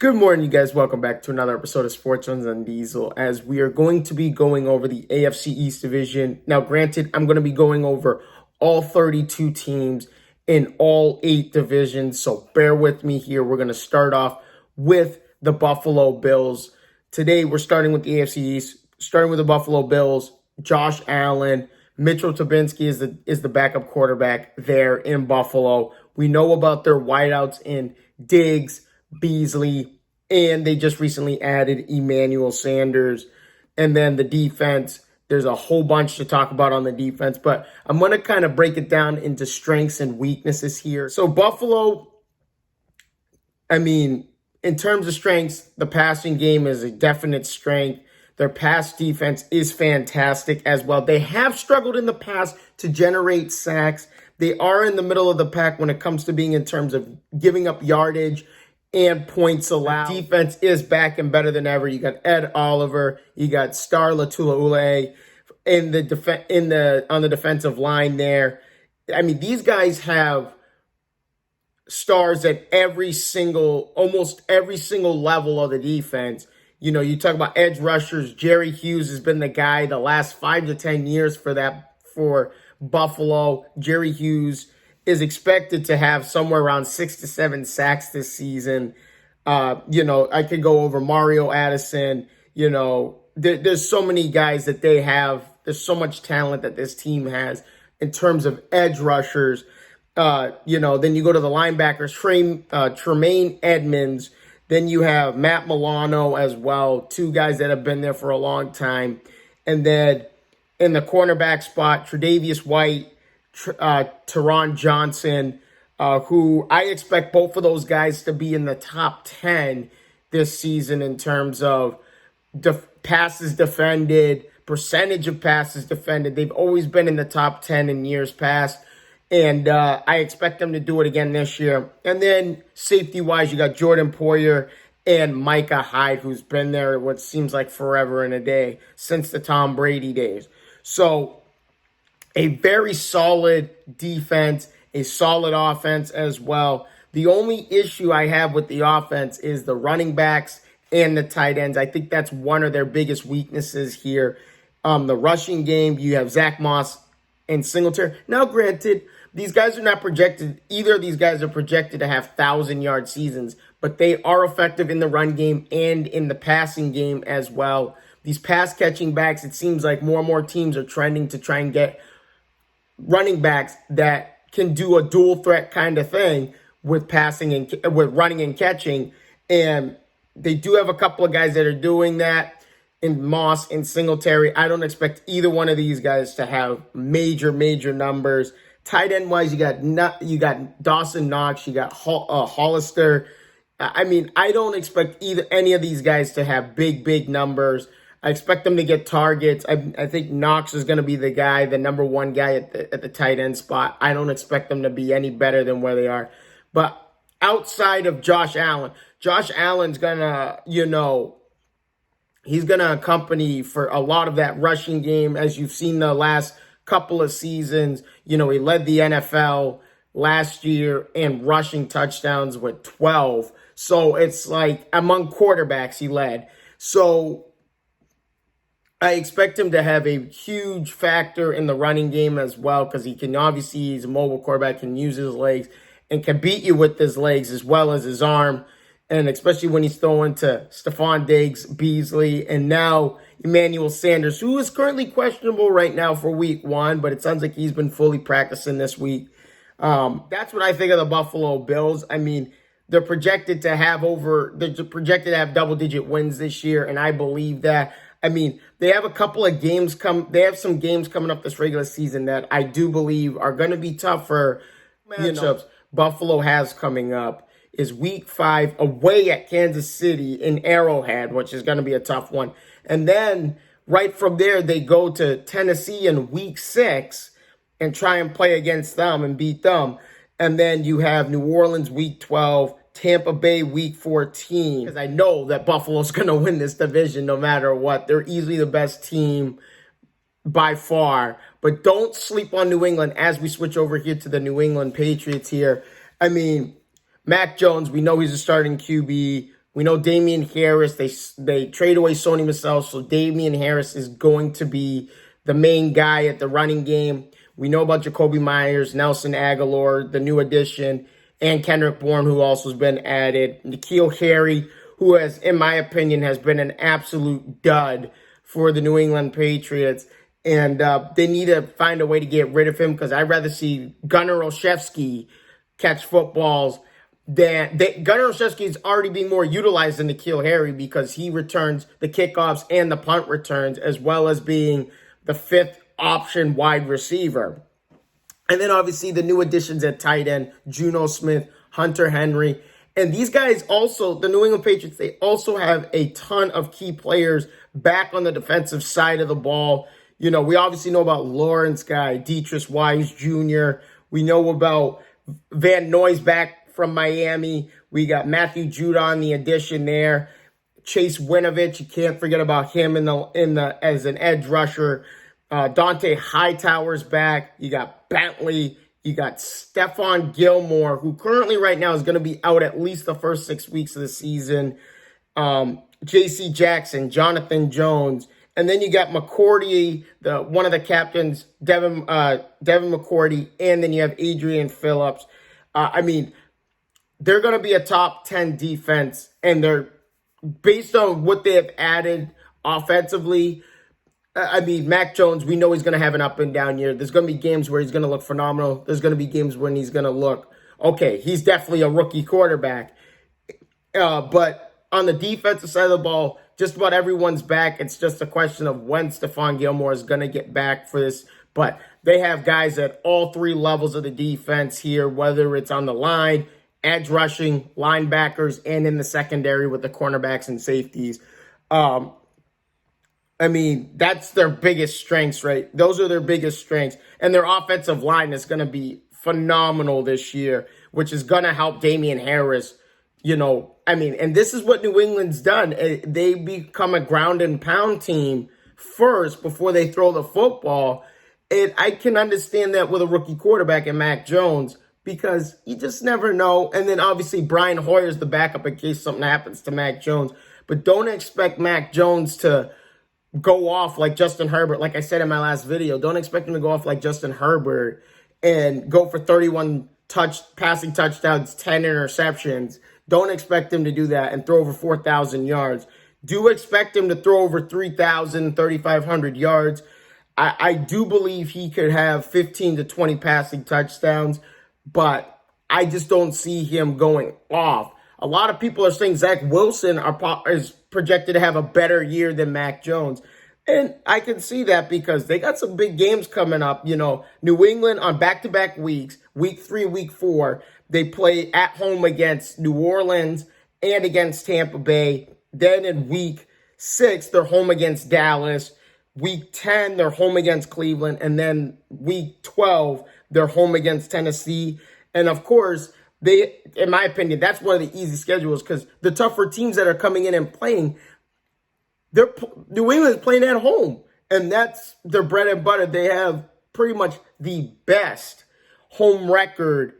Good morning, you guys. Welcome back to another episode of Sports Runs on Diesel, as we are going to be going over the AFC East Division. Now, granted, I'm going to be going over all 32 teams in all 8 divisions, so bear with me here. We're going to start off with the Buffalo Bills. Today, we're starting with the AFC East, starting with the Buffalo Bills. Josh Allen, Mitchell Trubisky is the backup quarterback there in Buffalo. We know about their wideouts in Diggs, Beasley, and they just recently added Emmanuel Sanders. And then the defense, there's a whole bunch to talk about on the defense, but I'm going to kind of break it down into strengths and weaknesses here. So Buffalo, in terms of strengths, the passing game is a definite strength. Their pass defense is fantastic as well. They have struggled in the past to generate sacks. They are in the middle of the pack when it comes to being in terms of giving up yardage and points allowed. Defense is back and better than ever. You got Ed Oliver, you got Star Latulaule on the defensive line there. These guys have stars at almost every single level of the defense. You talk about edge rushers. Jerry Hughes has been the guy the last 5 to 10 years for Buffalo. Jerry Hughes is expected to have somewhere around 6 to 7 sacks this season. I could go over Mario Addison. There's so many guys that they have. There's so much talent that this team has in terms of edge rushers. Then you go to the linebackers, Tremaine Edmonds. Then you have Matt Milano as well, 2 guys that have been there for a long time. And then in the cornerback spot, Tre'Davious White, Teron Johnson, who I expect both of those guys to be in the top 10 this season in terms of passes defended, percentage of passes defended. They've always been in the top 10 in years past, and I expect them to do it again this year. And then safety-wise, you got Jordan Poyer and Micah Hyde, who's been there what seems like forever and a day since the Tom Brady days. So a very solid defense, a solid offense as well. The only issue I have with the offense is the running backs and the tight ends. I think that's one of their biggest weaknesses here. The rushing game, you have Zach Moss and Singletary. Now, granted, these guys are not projected. Either of these guys are projected to have 1,000-yard seasons, but they are effective in the run game and in the passing game as well. These pass-catching backs, it seems like more and more teams are trending to try and get running backs that can do a dual threat kind of thing with passing and with running and catching. And they do have a couple of guys that are doing that in Moss and Singletary. I don't expect either one of these guys to have major numbers. Tight end wise, you got Dawson Knox, you got Hollister. I don't expect any of these guys to have big numbers. I expect them to get targets. I think Knox is going to be the guy, the number one guy at the tight end spot. I don't expect them to be any better than where they are. But outside of Josh Allen's going to, he's going to accompany for a lot of that rushing game, as you've seen the last couple of seasons. He led the NFL last year in rushing touchdowns with 12. So it's like among quarterbacks he led. So I expect him to have a huge factor in the running game as well, because he's a mobile quarterback, can use his legs and can beat you with his legs as well as his arm. And especially when he's throwing to Stephon Diggs, Beasley, and now Emmanuel Sanders, who is currently questionable right now for week 1, but it sounds like he's been fully practicing this week. That's what I think of the Buffalo Bills. They're projected to have double-digit wins this year, and I believe that. They have a couple of games they have some games coming up this regular season that I do believe are going to be tougher matchups. Buffalo has coming up is week 5 away at Kansas City in Arrowhead, which is going to be a tough one. And then right from there, they go to Tennessee in week 6 and try and play against them and beat them. And then you have New Orleans week 12, Tampa Bay week 14. Because I know that Buffalo's going to win this division no matter what. They're easily the best team by far. But don't sleep on New England as we switch over here to the New England Patriots here. Mac Jones, we know he's a starting QB. We know Damian Harris, they trade away Sony Michel, so Damian Harris is going to be the main guy at the running game. We know about Jacoby Myers, Nelson Aguilar, the new addition, and Kendrick Bourne, who also has been added. N'Keal Harry, who has, in my opinion, has been an absolute dud for the New England Patriots. And they need to find a way to get rid of him because I'd rather see Gunnar Olszewski catch footballs than Gunnar Olszewski is already being more utilized than N'Keal Harry because he returns the kickoffs and the punt returns as well as being the fifth option wide receiver. And then obviously the new additions at tight end, Juno Smith, Hunter Henry. And these guys also, the New England Patriots, they also have a ton of key players back on the defensive side of the ball. You know, we obviously know about Lawrence Guy, Deatrice Wise Jr. We know about Van Noy's back from Miami. We got Matthew Judon, the addition there. Chase Winovich, you can't forget about him as an edge rusher. Dante Hightower's back. You got Bentley. You got Stephon Gilmore, who currently right now is going to be out at least the first 6 weeks of the season. J.C. Jackson, Jonathan Jones. And then you got McCourty, one of the captains, Devin McCourty. And then you have Adrian Phillips. I mean, they're going to be a top 10 defense. And they're based on what they have added offensively. I mean, Mac Jones, we know he's going to have an up and down year. There's going to be games where he's going to look phenomenal. There's going to be games when he's going to look, okay, he's definitely a rookie quarterback. But on the defensive side of the ball, just about everyone's back. It's just a question of when Stephon Gilmore is going to get back for this. But they have guys at all three levels of the defense here, whether it's on the line, edge rushing, linebackers, and in the secondary with the cornerbacks and safeties. I mean, that's their biggest strengths, right? Those are their biggest strengths. And their offensive line is going to be phenomenal this year, which is going to help Damian Harris, you know. I mean, and this is what New England's done. They become a ground and pound team first before they throw the football. And I can understand that with a rookie quarterback in Mac Jones because you just never know. And then obviously Brian Hoyer's the backup in case something happens to Mac Jones. But don't expect Mac Jones to go off like Justin Herbert. Like I said in my last video, don't expect him to go off like Justin Herbert and go for 31 passing touchdowns, 10 interceptions. Don't expect him to do that and throw over 4,000 yards. Do expect him to throw over 3,000, 3,500 yards. I do believe he could have 15 to 20 passing touchdowns, but I just don't see him going off. A lot of people are saying Zach Wilson is projected to have a better year than Mac Jones. And I can see that because they got some big games coming up. You know, New England on back-to-back weeks, week 3, week 4, they play at home against New Orleans and against Tampa Bay. Then in week 6, they're home against Dallas. Week 10, they're home against Cleveland. And then week 12, they're home against Tennessee. And of course, in my opinion, that's one of the easy schedules because the tougher teams that are coming in and playing, New England's playing at home. And that's their bread and butter. They have pretty much the best home record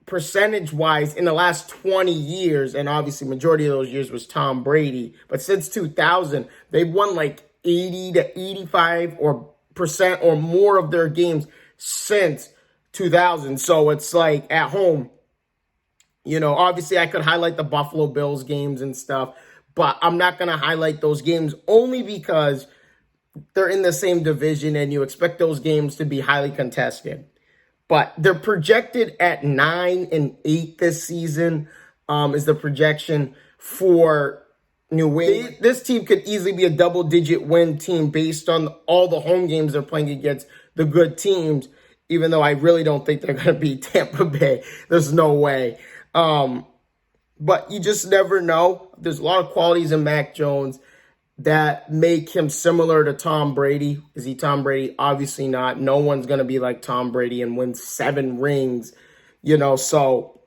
percentage-wise in the last 20 years. And obviously, majority of those years was Tom Brady. But since 2000, they've won like 80 to 85% or more of their games since 2000. So it's like at home. You know, obviously I could highlight the Buffalo Bills games and stuff, but I'm not going to highlight those games only because they're in the same division and you expect those games to be highly contested. But they're projected at 9-8 this season is the projection for New England. This team could easily be a double-digit win team based on all the home games they're playing against the good teams, even though I really don't think they're going to beat Tampa Bay. There's no way. But you just never know. There's a lot of qualities in Mac Jones that make him similar to Tom Brady. Is he Tom Brady? Obviously not. No one's going to be like Tom Brady and win 7 rings, you know, so.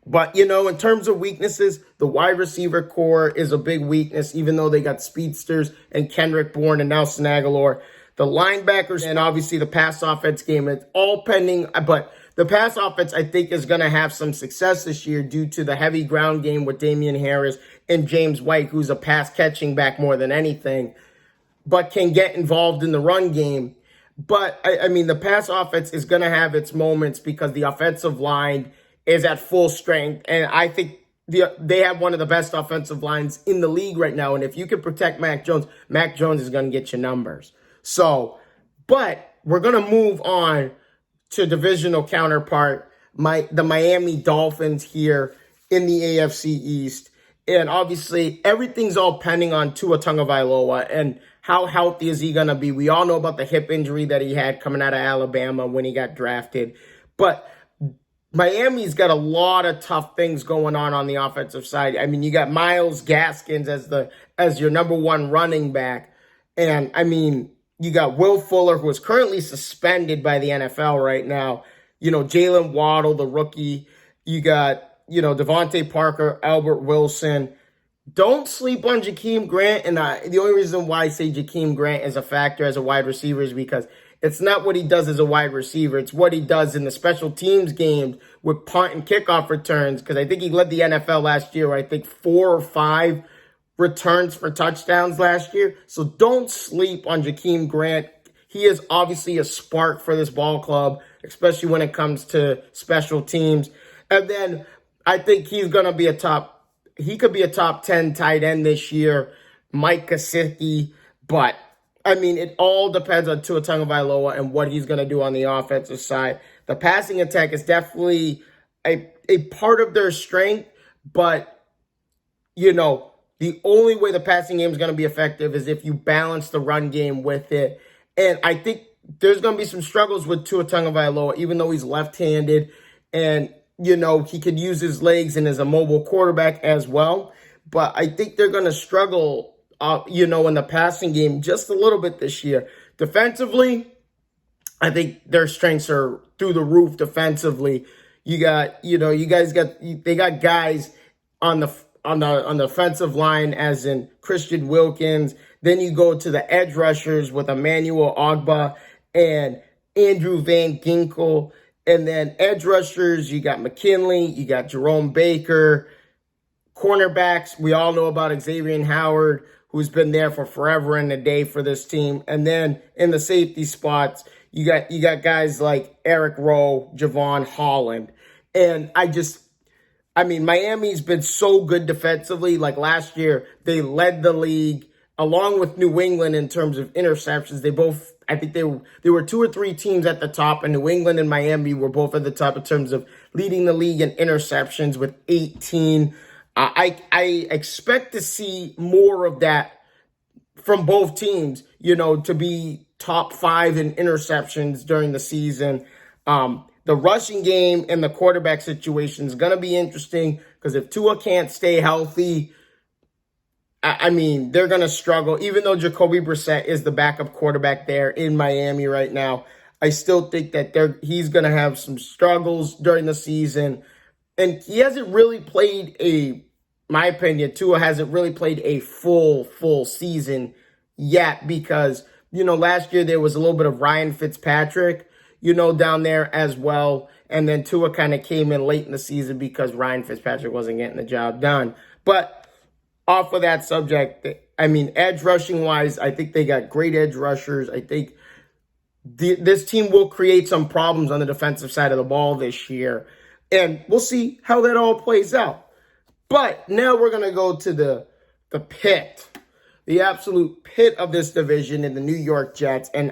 But, you know, in terms of weaknesses, the wide receiver core is a big weakness, even though they got speedsters and Kendrick Bourne and Nelson Aguilar. The linebackers and obviously the pass offense game, it's all pending. But the pass offense, I think, is going to have some success this year due to the heavy ground game with Damian Harris and James White, who's a pass catching back more than anything, but can get involved in the run game. But, I mean, the pass offense is going to have its moments because the offensive line is at full strength. And I think they have one of the best offensive lines in the league right now. And if you can protect Mac Jones is going to get you numbers. So, but we're going to move on to divisional counterpart, the Miami Dolphins here in the AFC East. And obviously, everything's all pending on Tua Tagovailoa and how healthy is he going to be. We all know about the hip injury that he had coming out of Alabama when he got drafted. But Miami's got a lot of tough things going on the offensive side. I mean, you got Myles Gaskins as your number one running back. And, I mean, you got Will Fuller, who is currently suspended by the NFL right now. You know, Jalen Waddle, the rookie. You got, you know, Devontae Parker, Albert Wilson. Don't sleep on Jakeem Grant. And the only reason why I say Jakeem Grant is a factor as a wide receiver is because it's not what he does as a wide receiver. It's what he does in the special teams games with punt and kickoff returns. Because I think he led the NFL last year, I think 4 or 5 returns for touchdowns last year. So don't sleep on Jakeem Grant. He is obviously a spark for this ball club, especially when it comes to special teams. And then I think he could be a top 10 tight end this year, Mike Gesicki. But, I mean, it all depends on Tua Tagovailoa and what he's going to do on the offensive side. The passing attack is definitely a part of their strength, but, you know, the only way the passing game is going to be effective is if you balance the run game with it. And I think there's going to be some struggles with Tua Tagovailoa, even though he's left-handed and, you know, he could use his legs and is a mobile quarterback as well. But I think they're going to struggle, you know, in the passing game just a little bit this year. Defensively, I think their strengths are through the roof defensively. They got guys on the offensive line, as in Christian Wilkins. Then you go to the edge rushers with Emmanuel Ogbah and Andrew Van Ginkel. And then edge rushers, you got McKinley, you got Jerome Baker. Cornerbacks, we all know about Xavier Howard, who's been there for forever and a day for this team. And then in the safety spots, you got guys like Eric Rowe, Javon Holland. And Miami's been so good defensively. Like last year, they led the league along with New England in terms of interceptions. I think they were 2 or 3 teams at the top, and New England and Miami were both at the top in terms of leading the league in interceptions with 18. I expect to see more of that from both teams, you know, to be top 5 in interceptions during the season. The rushing game and the quarterback situation is going to be interesting because if Tua can't stay healthy, they're going to struggle. Even though Jacoby Brissett is the backup quarterback there in Miami right now, I still think that he's going to have some struggles during the season. And he hasn't really played my opinion, Tua hasn't really played a full season yet because, you know, last year there was a little bit of Ryan Fitzpatrick, you know, down there as well. And then Tua kind of came in late in the season because Ryan Fitzpatrick wasn't getting the job done. But off of that subject, edge rushing wise, I think they got great edge rushers. I think this team will create some problems on the defensive side of the ball this year. And we'll see how that all plays out. But now we're going to go to the pit, the absolute pit of this division in the New York Jets. And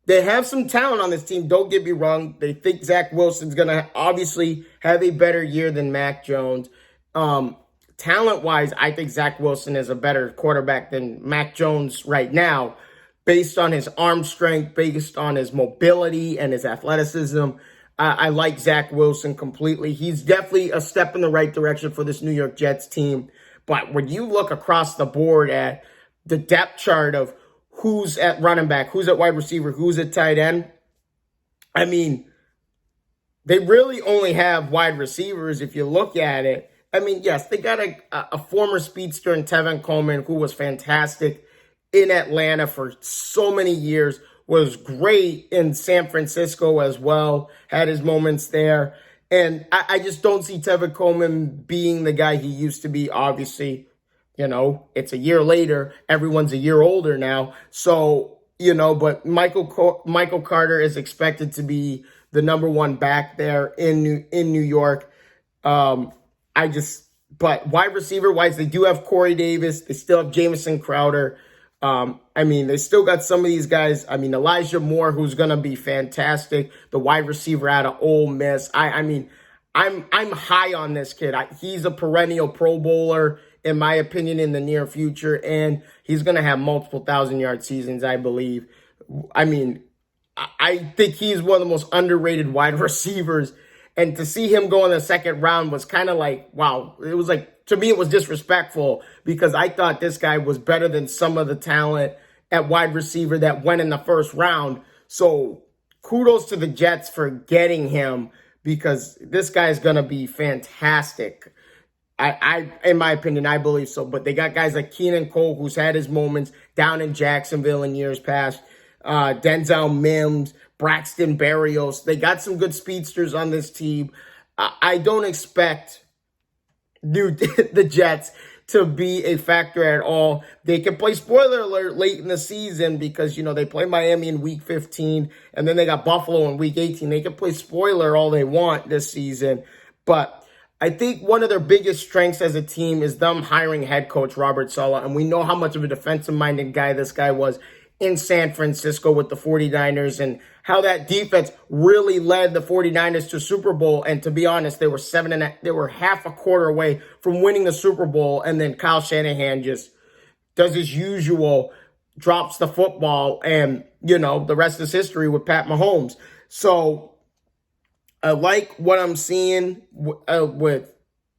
they have some talent on this team. Don't get me wrong. They think Zach Wilson's going to obviously have a better year than Mac Jones. Talent-wise, I think Zach Wilson is a better quarterback than Mac Jones right now, based on his arm strength, based on his mobility and his athleticism. I like Zach Wilson completely. He's definitely a step in the right direction for this New York Jets team. But when you look across the board at the depth chart of who's at running back, who's at wide receiver, who's at tight end, they really only have wide receivers if you look at it. Yes, they got a former speedster in Tevin Coleman who was fantastic in Atlanta for so many years was great in San Francisco as well, had his moments there. And I just don't see Tevin Coleman being the guy he used to be, obviously. It's a year later. Everyone's a year older now. So, but Michael Carter is expected to be the number one back there in New York. But wide receiver wise, they do have Corey Davis. They still have Jamison Crowder. They still got some of these guys. Elijah Moore, who's going to be fantastic. The wide receiver out of Ole Miss. I'm high on this kid. He's a perennial Pro Bowler, in my opinion, in the near future. And he's going to have multiple 1,000-yard seasons, I believe. I think he's one of the most underrated wide receivers. And to see him go in the second round was kind of like, wow. It was like, to me, it was disrespectful because I thought this guy was better than some of the talent at wide receiver that went in the first round. So kudos to the Jets for getting him because this guy is going to be fantastic. In my opinion, I believe so. But they got guys like Keenan Cole, who's had his moments down in Jacksonville in years past. Denzel Mims, Braxton Berrios. They got some good speedsters on this team. I don't expect the Jets to be a factor at all. They can play spoiler alert late in the season because, they play Miami in week 15 and then they got Buffalo in week 18. They can play spoiler all they want this season. But I think one of their biggest strengths as a team is them hiring head coach Robert Saleh. And we know how much of a defensive-minded guy this guy was in San Francisco with the 49ers and how that defense really led the 49ers to Super Bowl. And to be honest, they were half a quarter away from winning the Super Bowl. And then Kyle Shanahan just does his usual, drops the football, and, the rest is history with Pat Mahomes. So I like what I'm seeing with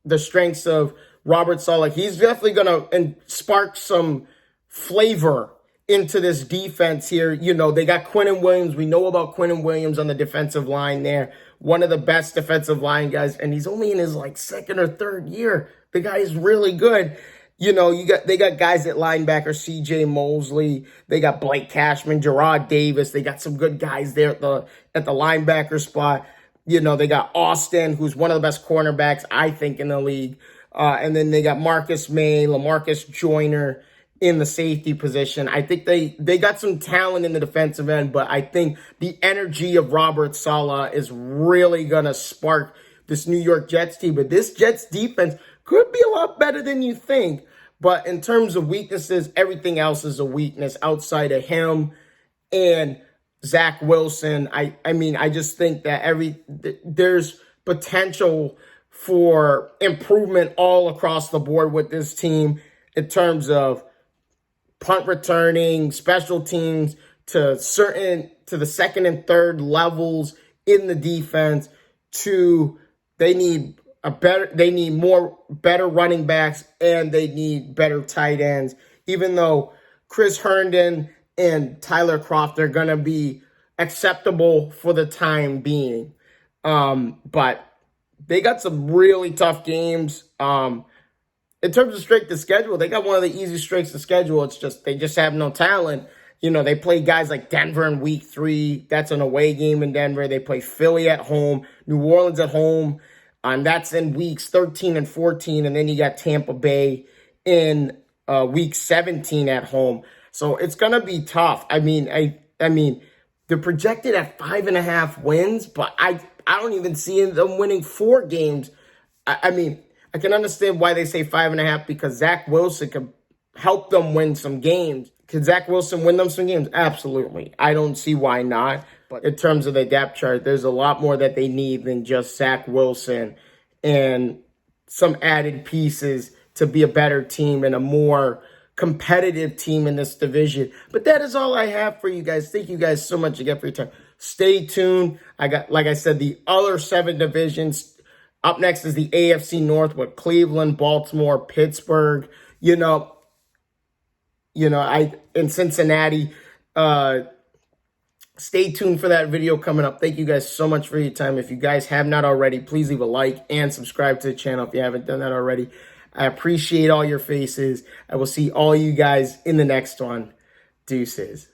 the strengths of Robert Saleh. He's definitely going to spark some flavor into this defense here. They got Quinnen Williams. We know about Quinnen Williams on the defensive line there. One of the best defensive line guys, and he's only in his second or third year. The guy is really good. They got guys at linebacker, CJ Mosley. They got Blake Cashman, Gerard Davis. They got some good guys there at the linebacker spot. They got Austin, who's one of the best cornerbacks, I think, in the league. And then they got Marcus May, LaMarcus Joyner in the safety position. I think they got some talent in the defensive end, but I think the energy of Robert Saleh is really going to spark this New York Jets team. But this Jets defense could be a lot better than you think. But in terms of weaknesses, everything else is a weakness outside of him and Zach Wilson. I just think that there's potential for improvement all across the board with this team in terms of punt returning, special teams, to the second and third levels in the defense. They need better running backs, and they need better tight ends. Even though Chris Herndon and Tyler Kroft are going to be acceptable for the time being. But they got some really tough games. In terms of strength of schedule, they got one of the easiest strengths of schedule. It's just they just have no talent. They play guys like Denver in week 3. That's an away game in Denver. They play Philly at home, New Orleans at home, and that's in weeks 13 and 14. And then you got Tampa Bay in week 17 at home. So it's going to be tough. They're projected at 5.5 wins, but I don't even see them winning 4 games. I can understand why they say 5.5 because Zach Wilson can help them win some games. Can Zach Wilson win them some games? Absolutely. I don't see why not. But in terms of the depth chart, there's a lot more that they need than just Zach Wilson and some added pieces to be a better team and a more competitive team in this division. But that is all I have for you guys. Thank you guys so much again for your time. Stay tuned. I got, like I said, the other 7 divisions. Up next is the AFC North with Cleveland, Baltimore, Pittsburgh, in Cincinnati. Stay tuned for that video coming up. Thank you guys so much for your time. If you guys have not already, please leave a like and subscribe to the channel if you haven't done that already. I appreciate all your faces. I will see all you guys in the next one. Deuces.